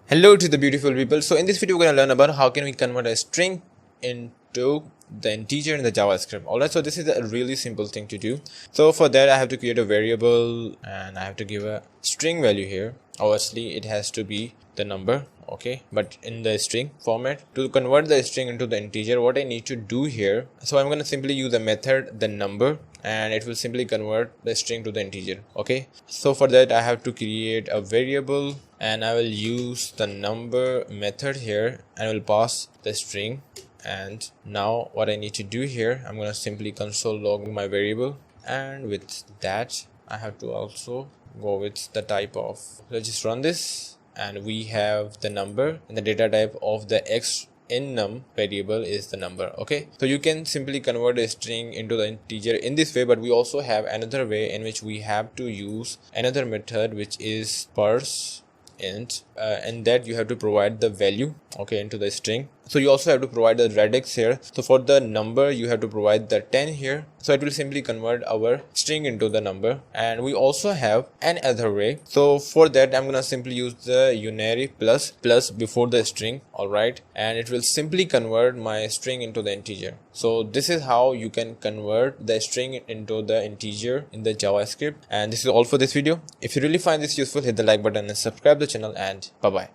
Hello to the beautiful people. So in this video we're going to learn about how can we convert a string into the integer in the JavaScript. Alright, so this is a really simple thing to do. So for that I have to create a variable and I have to give a string value here. Obviously it has to be the number, okay, but in the string format. To convert the string into the integer, what I need to do here, so I'm going to simply use the method the number and it will simply convert the string to the integer. Okay, so for that I have to create a variable and I will use the number method here and I will pass the string. And now what I need to do here, I'm going to simply console log my variable, and with that I have to also go with the type of, let's just run this, and we have the number and the data type of the x in num variable is the number. Okay, so you can simply convert a string into the integer in this way, but we also have another way in which we have to use another method which is parseInt, and that you have to provide the value, okay, into the string. So you also have to provide the radix here. So for the number you have to provide the 10 here, so it will simply convert our string into the number. And we also have another way, so for that I'm gonna simply use the unary plus before the string, all right, and it will simply convert my string into the integer. So this is how you can convert the string into the integer in the JavaScript. And this is all for this video. If you really find this useful, hit the like button and subscribe the channel, and bye bye.